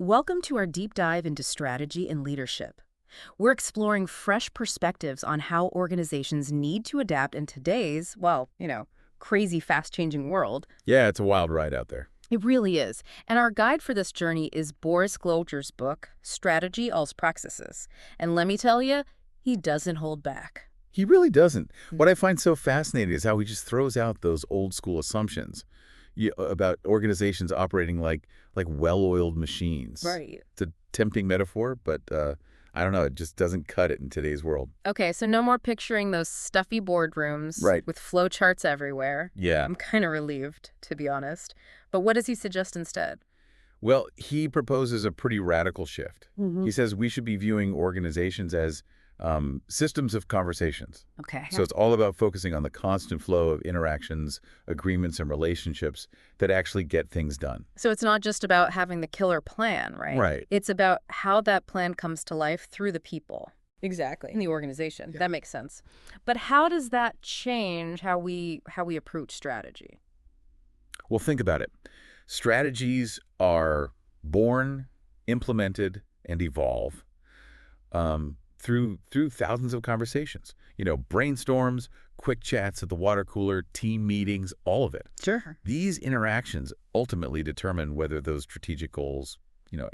Welcome to our deep dive into strategy and leadership. We're exploring fresh perspectives on how organizations need to adapt in today's, crazy fast-changing world. Yeah, it's a wild ride out there. It really is. And our guide for this journey is Boris Gloger's book, Strategie als Praxis. And let me tell you, he doesn't hold back. He really doesn't. What I find so fascinating is how he just throws out those old school assumptions about organizations operating like well-oiled machines. Right. It's a tempting metaphor, but I don't know. It just doesn't cut it in today's world. Okay, so no more picturing those stuffy boardrooms Right. with flowcharts everywhere. Yeah. I'm kind of relieved, to be honest. But what does he suggest instead? Well, he proposes a pretty radical shift. He says we should be viewing organizations as systems of conversations. Okay. So it's all about focusing on the constant flow of interactions, agreements, and relationships that actually get things done. So it's not just about having the killer plan, right? Right. It's about how that plan comes to life through the people. Exactly. In the organization. Yeah. That makes sense. But how does that change how we approach strategy? Well, think about it. Strategies are born, implemented, and evolve through thousands of conversations. Brainstorms, quick chats at the water cooler, team meetings, all of it. Sure. These interactions ultimately determine whether those strategic goals,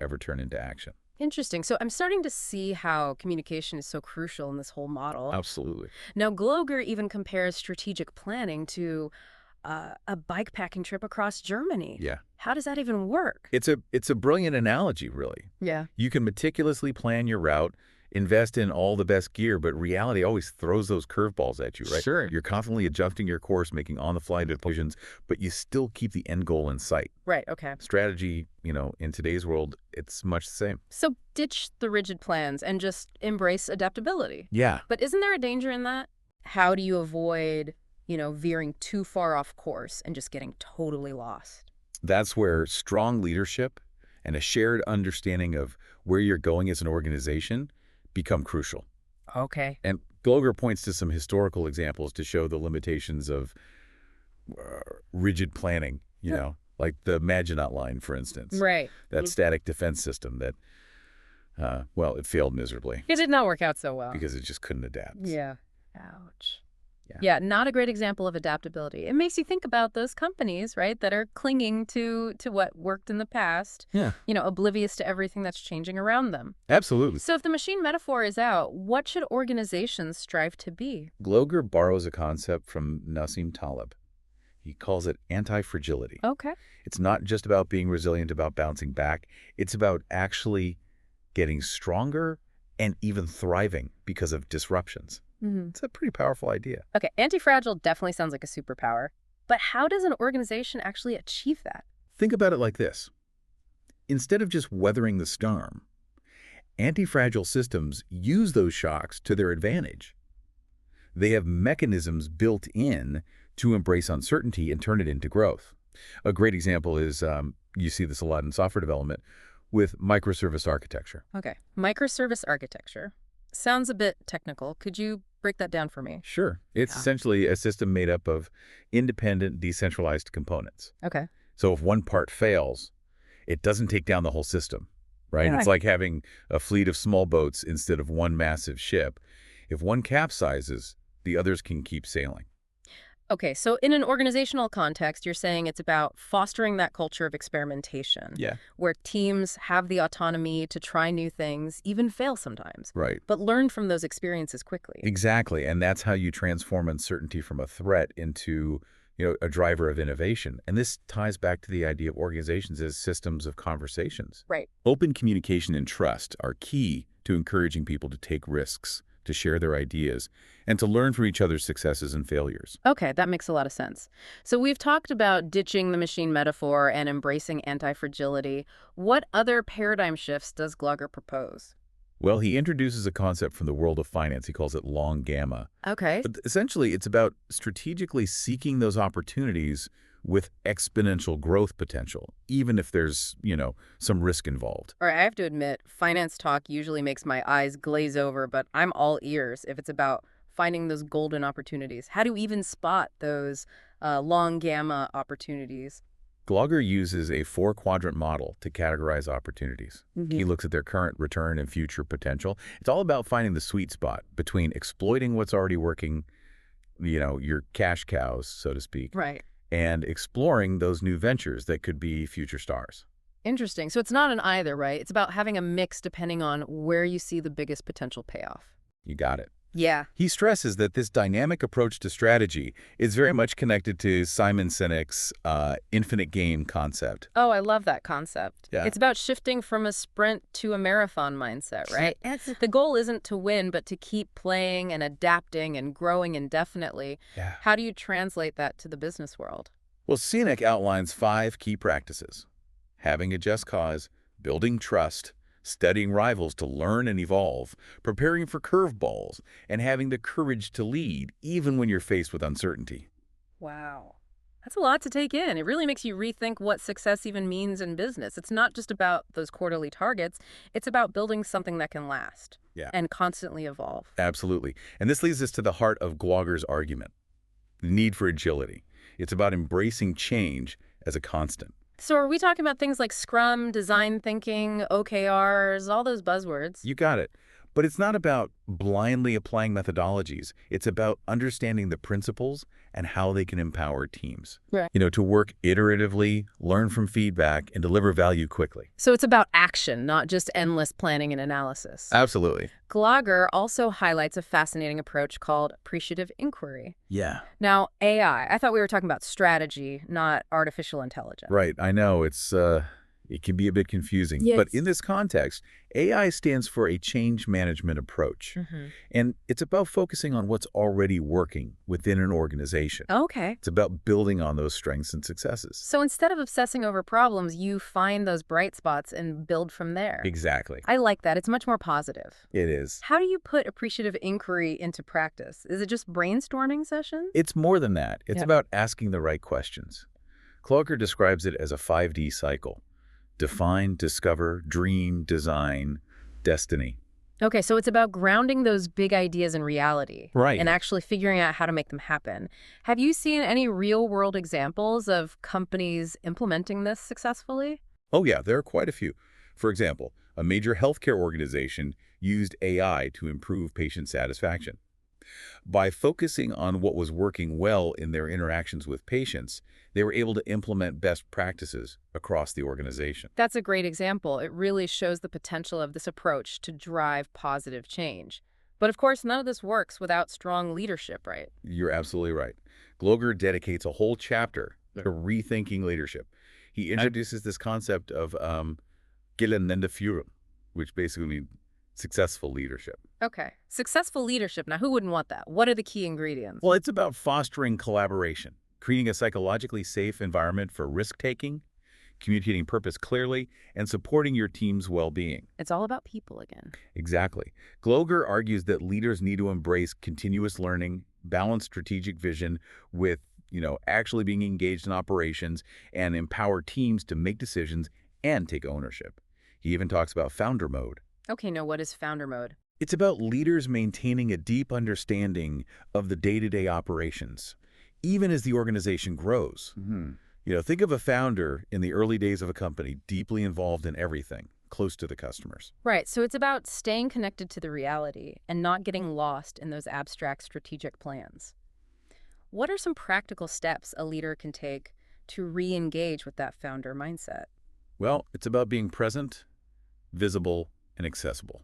ever turn into action. Interesting. So I'm starting to see how communication is so crucial in this whole model. Absolutely. Now, Gloger even compares strategic planning to a bikepacking trip across Germany. Yeah. How does that even work? It's a brilliant analogy, really. Yeah. You can meticulously plan your route, invest in all the best gear, but reality always throws those curveballs at you, right? Sure. You're constantly adjusting your course, making on-the-fly decisions, but you still keep the end goal in sight. Right, okay. Strategy, in today's world, it's much the same. So ditch the rigid plans and just embrace adaptability. Yeah. But isn't there a danger in that? How do you avoid, veering too far off course and just getting totally lost? That's where strong leadership and a shared understanding of where you're going as an organization become crucial. Okay. And Gloger points to some historical examples to show the limitations of rigid planning, like the Maginot Line, for instance. Right. That static defense system that, it failed miserably. It did not work out so well. Because it just couldn't adapt. Yeah. Ouch. Yeah. Yeah, not a great example of adaptability. It makes you think about those companies, right, that are clinging to what worked in the past, Yeah. Oblivious to everything that's changing around them. Absolutely. So if the machine metaphor is out, what should organizations strive to be? Gloger borrows a concept from Nassim Taleb. He calls it anti-fragility. Okay. It's not just about being resilient, about bouncing back. It's about actually getting stronger and even thriving because of disruptions. It's a pretty powerful idea. Okay, anti-fragile definitely sounds like a superpower. But how does an organization actually achieve that? Think about it like this. Instead of just weathering the storm, anti-fragile systems use those shocks to their advantage. They have mechanisms built in to embrace uncertainty and turn it into growth. A great example is, you see this a lot in software development, with microservice architecture. Okay, microservice architecture. Sounds a bit technical. Could you break that down for me? Sure. It's essentially a system made up of independent, decentralized components. Okay. So if one part fails, it doesn't take down the whole system, right? Yeah. It's like having a fleet of small boats instead of one massive ship. If one capsizes, the others can keep sailing. Okay, so in an organizational context, you're saying it's about fostering that culture of experimentation. Yeah. Where teams have the autonomy to try new things, even fail sometimes. Right. But learn from those experiences quickly. Exactly. And that's how you transform uncertainty from a threat into, a driver of innovation. And this ties back to the idea of organizations as systems of conversations. Right. Open communication and trust are key to encouraging people to take risks, to share their ideas, and to learn from each other's successes and failures. Okay, that makes a lot of sense. So we've talked about ditching the machine metaphor and embracing anti-fragility. What other paradigm shifts does Gloger propose? Well, he introduces a concept from the world of finance. He calls it long gamma. Okay. But essentially, it's about strategically seeking those opportunities with exponential growth potential, even if there's, some risk involved. All right, I have to admit, finance talk usually makes my eyes glaze over, but I'm all ears if it's about finding those golden opportunities. How do you even spot those long gamma opportunities? Glogger uses a 4-quadrant model to categorize opportunities. He looks at their current return and future potential. It's all about finding the sweet spot between exploiting what's already working, your cash cows, so to speak, Right. and exploring those new ventures that could be future stars. Interesting. So it's not an either, right? It's about having a mix depending on where you see the biggest potential payoff. You got it. Yeah. He stresses that this dynamic approach to strategy is very much connected to Simon Sinek's infinite game concept. Oh, I love that concept. Yeah. It's about shifting from a sprint to a marathon mindset, right? The goal isn't to win, but to keep playing and adapting and growing indefinitely. Yeah. How do you translate that to the business world? Well, Sinek outlines 5 key practices: having a just cause, building trust, studying rivals to learn and evolve, preparing for curveballs, and having the courage to lead even when you're faced with uncertainty. Wow. That's a lot to take in. It really makes you rethink what success even means in business. It's not just about those quarterly targets. It's about building something that can last and constantly evolve. Absolutely. And this leads us to the heart of Glogger's argument, the need for agility. It's about embracing change as a constant. So are we talking about things like Scrum, design thinking, OKRs, all those buzzwords? You got it. But it's not about blindly applying methodologies. It's about understanding the principles and how they can empower teams. Right. To work iteratively, learn from feedback, and deliver value quickly. So it's about action, not just endless planning and analysis. Absolutely. Glogger also highlights a fascinating approach called appreciative inquiry. Yeah. Now, AI, I thought we were talking about strategy, not artificial intelligence. Right. I know it can be a bit confusing. Yes. But in this context, AI stands for a change management approach. And it's about focusing on what's already working within an organization. Okay. It's about building on those strengths and successes. So instead of obsessing over problems, you find those bright spots and build from there. Exactly. I like that. It's much more positive. It is. How do you put appreciative inquiry into practice? Is it just brainstorming sessions? It's more than that. It's about asking the right questions. Glogger describes it as a 5D cycle: define, discover, dream, design, destiny. Okay, so it's about grounding those big ideas in reality. Right. And actually figuring out how to make them happen. Have you seen any real-world examples of companies implementing this successfully? Oh yeah, there are quite a few. For example, a major healthcare organization used AI to improve patient satisfaction. By focusing on what was working well in their interactions with patients, they were able to implement best practices across the organization. That's a great example. It really shows the potential of this approach to drive positive change. But of course, none of this works without strong leadership, right? You're absolutely right. Glogger dedicates a whole chapter to rethinking leadership. He introduces this concept of gelernte Führung, which basically means successful leadership. Okay. Successful leadership. Now, who wouldn't want that? What are the key ingredients? Well, it's about fostering collaboration, creating a psychologically safe environment for risk-taking, communicating purpose clearly, and supporting your team's well-being. It's all about people again. Exactly. Glogger argues that leaders need to embrace continuous learning, balance strategic vision with, actually being engaged in operations, and empower teams to make decisions and take ownership. He even talks about founder mode. Okay, now what is founder mode? It's about leaders maintaining a deep understanding of the day-to-day operations, even as the organization grows. Think of a founder in the early days of a company, deeply involved in everything, close to the customers. Right, so it's about staying connected to the reality and not getting lost in those abstract strategic plans. What are some practical steps a leader can take to re-engage with that founder mindset? Well, it's about being present, visible, and accessible.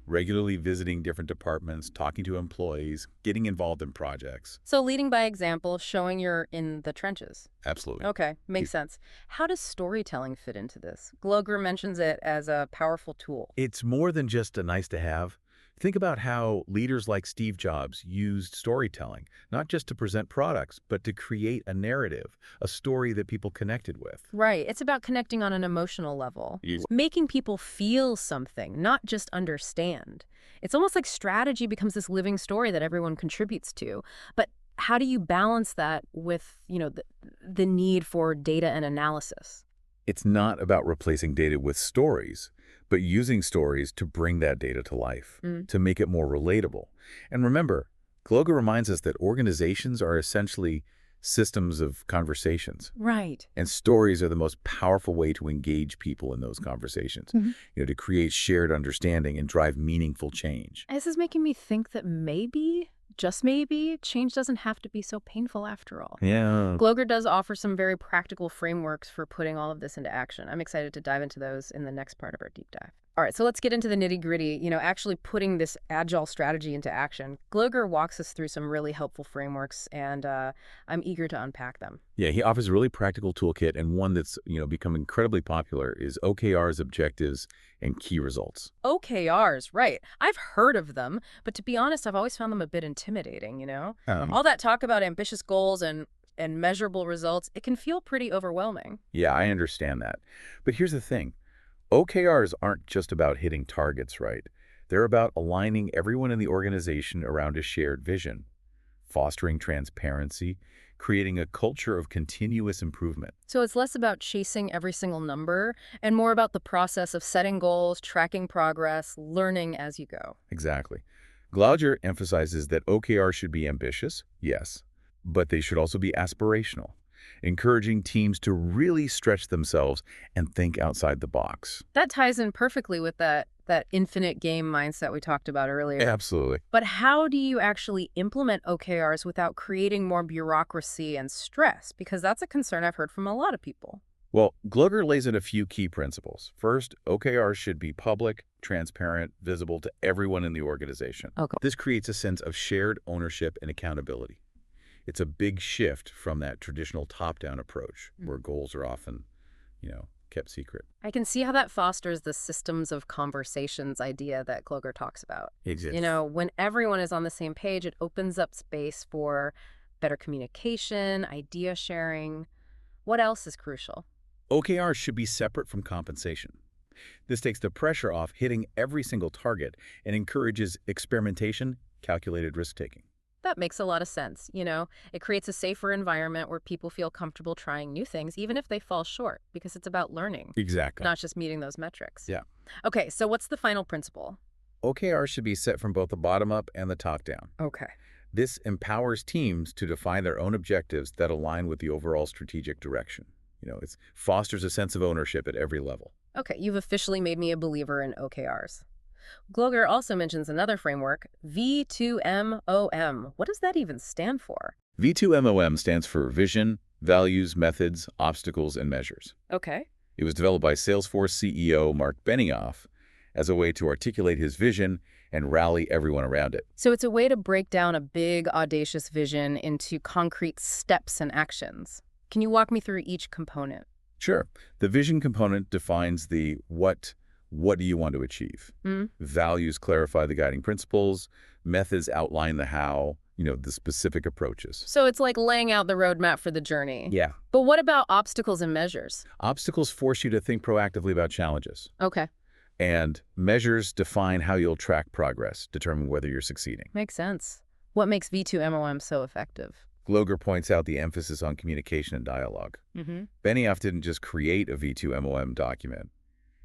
Regularly visiting different departments, talking to employees, getting involved in projects. So leading by example, showing you're in the trenches. Absolutely. Okay, makes sense. How does storytelling fit into this? Glogger mentions it as a powerful tool. It's more than just a nice to have. Think about how leaders like Steve Jobs used storytelling, not just to present products, but to create a narrative, a story that people connected with. Right. It's about connecting on an emotional level, making people feel something, not just understand. It's almost like strategy becomes this living story that everyone contributes to. But how do you balance that with, the need for data and analysis? It's not about replacing data with stories, but using stories to bring that data to life, to make it more relatable. And remember, Glogger reminds us that organizations are essentially systems of conversations. Right. And stories are the most powerful way to engage people in those conversations, to create shared understanding and drive meaningful change. This is making me think that maybe, just maybe, change doesn't have to be so painful after all. Yeah. Gloger does offer some very practical frameworks for putting all of this into action. I'm excited to dive into those in the next part of our deep dive. All right, so let's get into the nitty-gritty, actually putting this agile strategy into action. Gloger walks us through some really helpful frameworks, and I'm eager to unpack them. Yeah, he offers a really practical toolkit, and one that's, become incredibly popular is OKR's objectives and key results. OKRs, right. I've heard of them, but to be honest, I've always found them a bit intimidating, All that talk about ambitious goals and measurable results, it can feel pretty overwhelming. Yeah, I understand that. But here's the thing. OKRs aren't just about hitting targets, right? They're about aligning everyone in the organization around a shared vision, fostering transparency, creating a culture of continuous improvement. So it's less about chasing every single number and more about the process of setting goals, tracking progress, learning as you go. Exactly. Glauger emphasizes that OKRs should be ambitious, yes, but they should also be aspirational, encouraging teams to really stretch themselves and think outside the box. That ties in perfectly with that infinite game mindset we talked about earlier. Absolutely. But how do you actually implement OKRs without creating more bureaucracy and stress? Because that's a concern I've heard from a lot of people. Well, Gloger lays in a few key principles. First, OKRs should be public, transparent, visible to everyone in the organization. Okay. This creates a sense of shared ownership and accountability. It's a big shift from that traditional top-down approach where goals are often, kept secret. I can see how that fosters the systems of conversations idea that Gloger talks about. Exactly. When everyone is on the same page, it opens up space for better communication, idea sharing. What else is crucial? OKRs should be separate from compensation. This takes the pressure off hitting every single target and encourages experimentation, calculated risk-taking. That makes a lot of sense. It creates a safer environment where people feel comfortable trying new things, even if they fall short, because it's about learning. Exactly. Not just meeting those metrics. Yeah. Okay, so what's the final principle? OKRs should be set from both the bottom up and the top down. Okay. This empowers teams to define their own objectives that align with the overall strategic direction. It fosters a sense of ownership at every level. Okay, you've officially made me a believer in OKRs. Gloger also mentions another framework, V2MOM. What does that even stand for? V2MOM stands for Vision, Values, Methods, Obstacles, and Measures. Okay. It was developed by Salesforce CEO Mark Benioff as a way to articulate his vision and rally everyone around it. So it's a way to break down a big, audacious vision into concrete steps and actions. Can you walk me through each component? Sure. The vision component defines the what do you want to achieve? Values clarify the guiding principles. Methods outline the how, the specific approaches. So it's like laying out the roadmap for the journey. Yeah. But what about obstacles and measures? Obstacles force you to think proactively about challenges. Okay. And measures define how you'll track progress, determine whether you're succeeding. Makes sense. What makes V2MOM so effective? Gloger points out the emphasis on communication and dialogue. Benioff didn't just create a V2MOM document.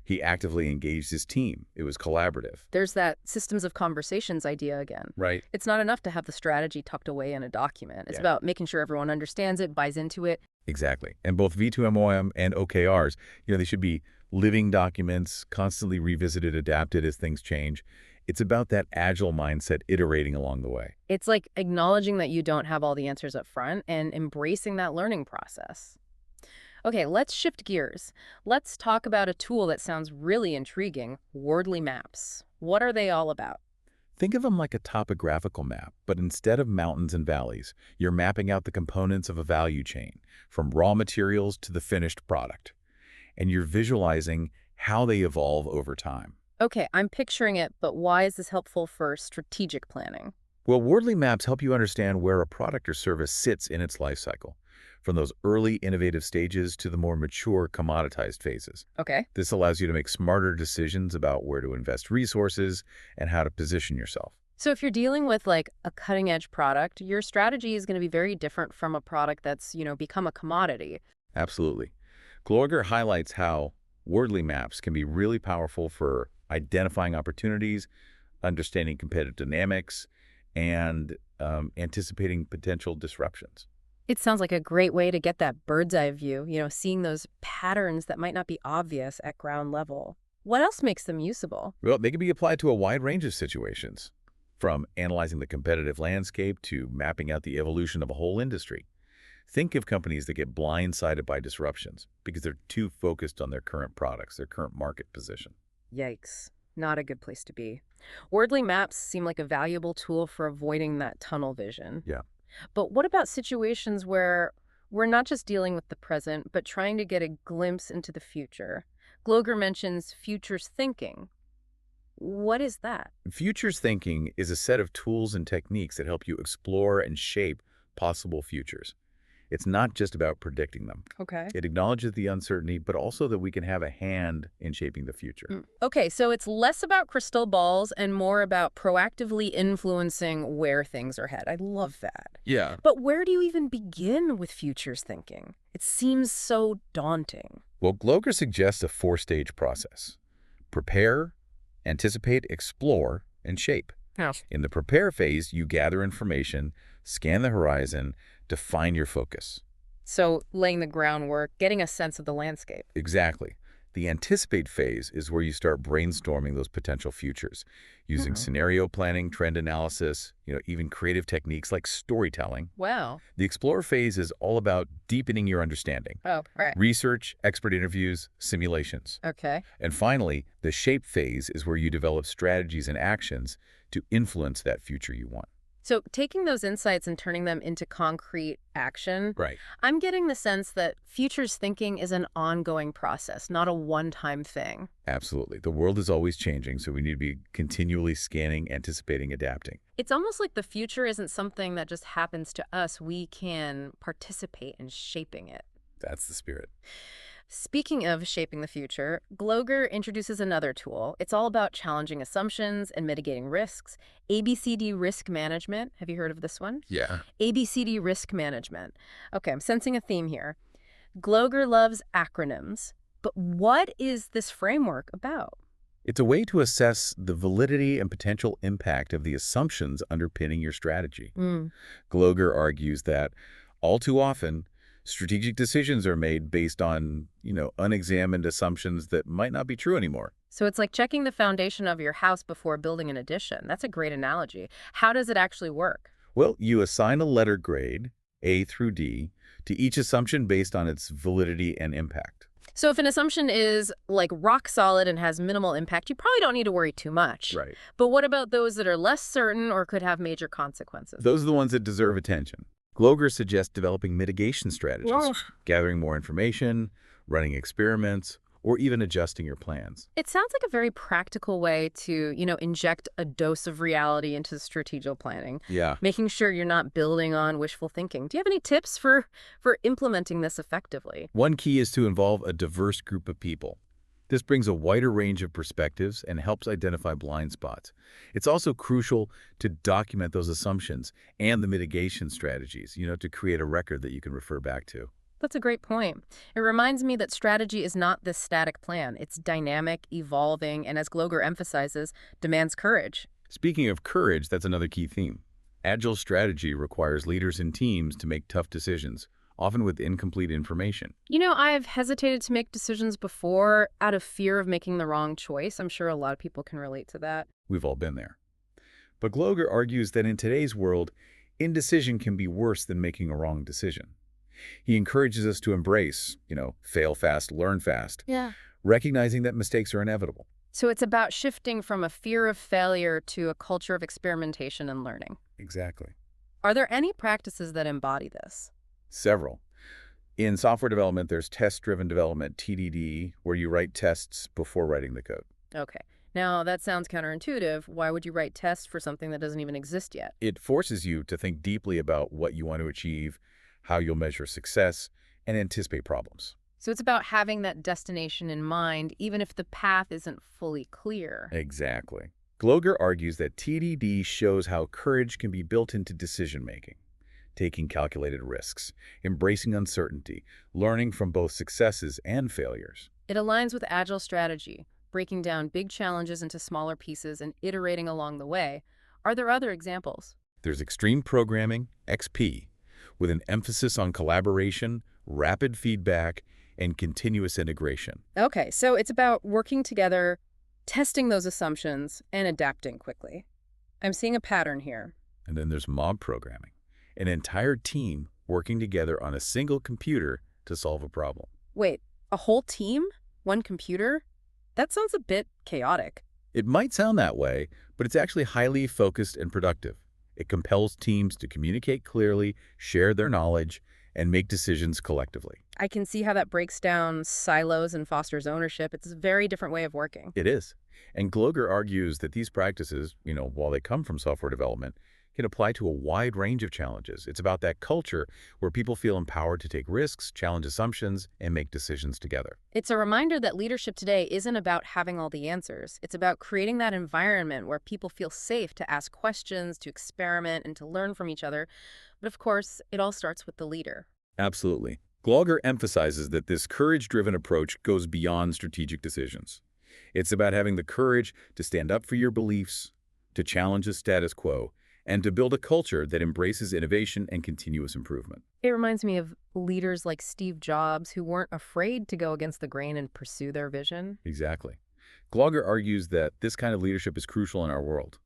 He actively engaged his team. It was collaborative. There's that systems of conversations idea again. Right. It's not enough to have the strategy tucked away in a document. It's about making sure everyone understands it, buys into it. Exactly. And both V2MOM and OKRs, they should be living documents, constantly revisited, adapted as things change. It's about that agile mindset iterating along the way. It's like acknowledging that you don't have all the answers up front and embracing that learning process. Okay, let's shift gears. Let's talk about a tool that sounds really intriguing, Wordly Maps. What are they all about? Think of them like a topographical map, but instead of mountains and valleys, you're mapping out the components of a value chain, from raw materials to the finished product. And you're visualizing how they evolve over time. Okay, I'm picturing it, but why is this helpful for strategic planning? Well, Wordly Maps help you understand where a product or service sits in its life cycle, from those early innovative stages to the more mature commoditized phases. Okay. This allows you to make smarter decisions about where to invest resources and how to position yourself. So if you're dealing with like a cutting-edge product, your strategy is going to be very different from a product that's, become a commodity. Absolutely. Gloger highlights how Wordly Maps can be really powerful for identifying opportunities, understanding competitive dynamics, and anticipating potential disruptions. It sounds like a great way to get that bird's eye view, seeing those patterns that might not be obvious at ground level. What else makes them usable? Well, they can be applied to a wide range of situations, from analyzing the competitive landscape to mapping out the evolution of a whole industry. Think of companies that get blindsided by disruptions because they're too focused on their current products, their current market position. Yikes. Not a good place to be. Wordly maps seem like a valuable tool for avoiding that tunnel vision. Yeah. But what about situations where we're not just dealing with the present, but trying to get a glimpse into the future? Gloger mentions futures thinking. What is that? Futures thinking is a set of tools and techniques that help you explore and shape possible futures. It's not just about predicting them. Okay. It acknowledges the uncertainty, but also that we can have a hand in shaping the future. Okay, so it's less about crystal balls and more about proactively influencing where things are headed. I love that. Yeah. But where do you even begin with futures thinking? It seems so daunting. Well, Gloger suggests a four-stage process. Prepare, anticipate, explore, and shape. Yes. In the prepare phase, you gather information, scan the horizon, define your focus. So laying the groundwork, getting a sense of the landscape. Exactly. The anticipate phase is where you start brainstorming those potential futures, using scenario planning, trend analysis, even creative techniques like storytelling. Wow. The explore phase is all about deepening your understanding. Oh, right. Research, expert interviews, simulations. Okay. And finally, the shape phase is where you develop strategies and actions to influence that future you want. So taking those insights and turning them into concrete action, Right. I'm getting the sense that futures thinking is an ongoing process, not a one-time thing. Absolutely. The world is always changing, so we need to be continually scanning, anticipating, adapting. It's almost like the future isn't something that just happens to us. We can participate in shaping it. That's the spirit. Speaking of shaping the future, Gloger introduces another tool. It's all about challenging assumptions and mitigating risks. ABCD risk management. Have you heard of this one? Yeah. ABCD risk management. Okay, I'm sensing a theme here. Gloger loves acronyms, but what is this framework about? It's a way to assess the validity and potential impact of the assumptions underpinning your strategy. Gloger argues that all too often, strategic decisions are made based on, unexamined assumptions that might not be true anymore. So it's like checking the foundation of your house before building an addition. That's a great analogy. How does it actually work? Well, you assign a letter grade, A through D, to each assumption based on its validity and impact. So if an assumption is like rock solid and has minimal impact, you probably don't need to worry too much. Right. But what about those that are less certain or could have major consequences? Those are the ones that deserve attention. Gloger suggests developing mitigation strategies, gathering more information, running experiments, or even adjusting your plans. It sounds like a very practical way to, inject a dose of reality into strategic planning. Yeah. Making sure you're not building on wishful thinking. Do you have any tips for implementing this effectively? One key is to involve a diverse group of people. This brings a wider range of perspectives and helps identify blind spots. It's also crucial to document those assumptions and the mitigation strategies, to create a record that you can refer back to. That's a great point. It reminds me that strategy is not this static plan. It's dynamic, evolving, and as Gloger emphasizes, demands courage. Speaking of courage, that's another key theme. Agile strategy requires leaders and teams to make tough decisions, often with incomplete information. I've hesitated to make decisions before out of fear of making the wrong choice. I'm sure a lot of people can relate to that. We've all been there. But Gloger argues that in today's world, indecision can be worse than making a wrong decision. He encourages us to embrace, fail fast, learn fast, recognizing that mistakes are inevitable. So it's about shifting from a fear of failure to a culture of experimentation and learning. Exactly. Are there any practices that embody this? Several. In software development, there's test-driven development, TDD, where you write tests before writing the code. Okay. Now, that sounds counterintuitive. Why would you write tests for something that doesn't even exist yet? It forces you to think deeply about what you want to achieve, how you'll measure success, and anticipate problems. So it's about having that destination in mind, even if the path isn't fully clear. Exactly. Gloger argues that TDD shows how courage can be built into decision-making. Taking calculated risks, embracing uncertainty, learning from both successes and failures. It aligns with agile strategy, breaking down big challenges into smaller pieces and iterating along the way. Are there other examples? There's extreme programming, XP, with an emphasis on collaboration, rapid feedback, and continuous integration. Okay, so it's about working together, testing those assumptions, and adapting quickly. I'm seeing a pattern here. And then there's mob programming, an entire team working together on a single computer to solve a problem. Wait, a whole team? One computer? That sounds a bit chaotic. It might sound that way, but it's actually highly focused and productive. It compels teams to communicate clearly, share their knowledge, and make decisions collectively. I can see how that breaks down silos and fosters ownership. It's a very different way of working. It is. And Gloger argues that these practices, while they come from software development, can apply to a wide range of challenges. It's about that culture where people feel empowered to take risks, challenge assumptions, and make decisions together. It's a reminder that leadership today isn't about having all the answers. It's about creating that environment where people feel safe to ask questions, to experiment, and to learn from each other. But of course, it all starts with the leader. Absolutely. Gloger emphasizes that this courage-driven approach goes beyond strategic decisions. It's about having the courage to stand up for your beliefs, to challenge the status quo, and to build a culture that embraces innovation and continuous improvement. It reminds me of leaders like Steve Jobs who weren't afraid to go against the grain and pursue their vision. Exactly. Gloger argues that this kind of leadership is crucial in our world.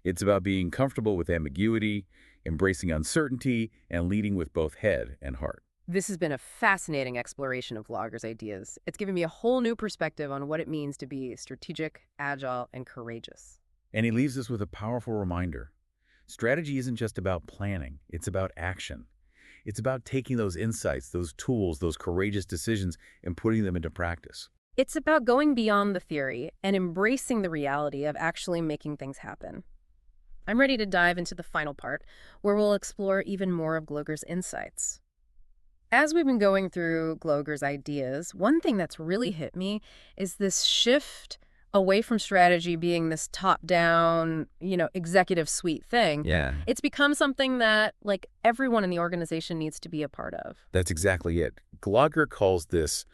It's about being comfortable with ambiguity, embracing uncertainty, and leading with both head and heart. This has been a fascinating exploration of Gloger's ideas. It's given me a whole new perspective on what it means to be strategic, agile, and courageous. And he leaves us with a powerful reminder. Strategy isn't just about planning, it's about action. It's about taking those insights, those tools, those courageous decisions, and putting them into practice. It's about going beyond the theory and embracing the reality of actually making things happen. I'm ready to dive into the final part, where we'll explore even more of Gloger's insights. As we've been going through Gloger's ideas, one thing that's really hit me is this shift away from strategy being this top-down, executive suite thing. Yeah. It's become something that, everyone in the organization needs to be a part of. That's exactly it. Gloger calls this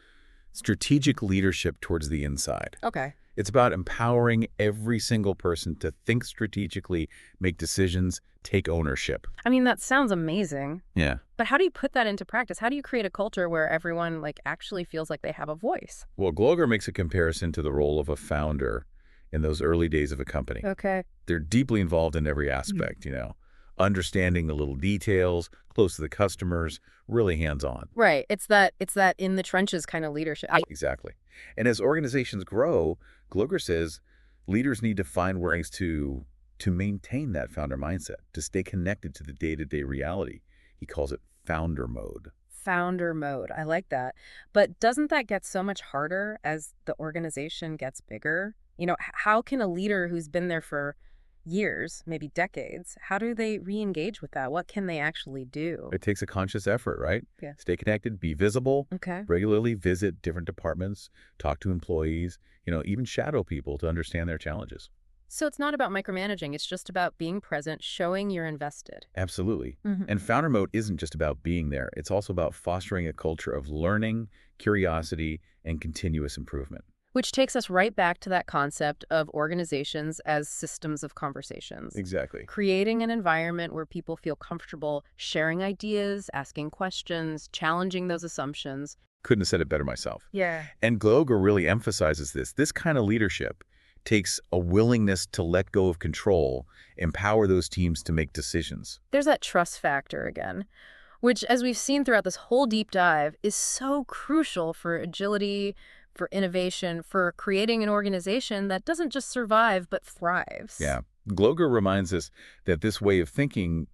strategic leadership towards the inside. Okay. It's about empowering every single person to think strategically, make decisions, take ownership. I mean, that sounds amazing. Yeah. But how do you put that into practice? How do you create a culture where everyone actually feels like they have a voice? Well, Gloger makes a comparison to the role of a founder in those early days of a company. Okay. They're deeply involved in every aspect, understanding the little details, close to the customers, really hands-on. Right. It's that in the trenches kind of leadership. Exactly. And as organizations grow, Gloger says leaders need to find ways to maintain that founder mindset, to stay connected to the day-to-day reality. He calls it founder mode. Founder mode. I like that. But doesn't that get so much harder as the organization gets bigger? How can a leader who's been there for years, maybe decades, how do they re-engage with that? What can they actually do? It takes a conscious effort, right? Yeah. Stay connected, be visible, Okay. regularly visit different departments, talk to employees, even shadow people to understand their challenges. So it's not about micromanaging. It's just about being present, showing you're invested. Absolutely. Mm-hmm. And founder mode isn't just about being there. It's also about fostering a culture of learning, curiosity, and continuous improvement. Which takes us right back to that concept of organizations as systems of conversations. Exactly. Creating an environment where people feel comfortable sharing ideas, asking questions, challenging those assumptions. Couldn't have said it better myself. Yeah. And Gloger really emphasizes this. This kind of leadership takes a willingness to let go of control, empower those teams to make decisions. There's that trust factor again, which, as we've seen throughout this whole deep dive, is so crucial for agility, for innovation, for creating an organization that doesn't just survive, but thrives. Yeah. Gloger reminds us that this way of thinking,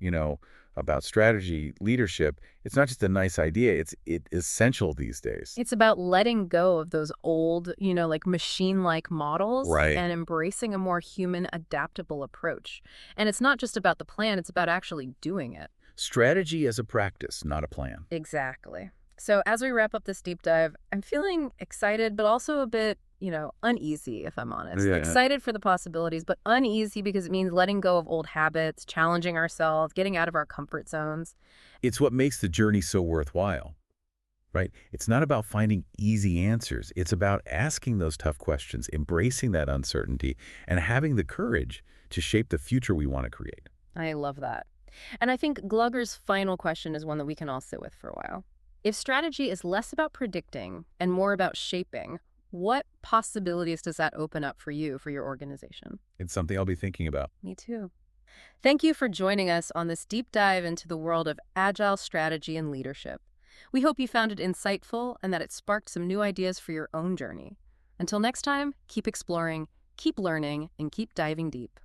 about strategy, leadership, it's not just a nice idea, it's essential these days. It's about letting go of those old, machine-like models. Right. And embracing a more human, adaptable approach. And it's not just about the plan, it's about actually doing it. Strategy as a practice, not a plan. Exactly. So as we wrap up this deep dive, I'm feeling excited, but also a bit, uneasy, if I'm honest. Yeah. Excited for the possibilities, but uneasy because it means letting go of old habits, challenging ourselves, getting out of our comfort zones. It's what makes the journey so worthwhile, right? It's not about finding easy answers. It's about asking those tough questions, embracing that uncertainty, and having the courage to shape the future we want to create. I love that. And I think Glugger's final question is one that we can all sit with for a while. If strategy is less about predicting and more about shaping, what possibilities does that open up for you, for your organization? It's something I'll be thinking about. Me too. Thank you for joining us on this deep dive into the world of agile strategy and leadership. We hope you found it insightful and that it sparked some new ideas for your own journey. Until next time, keep exploring, keep learning, and keep diving deep.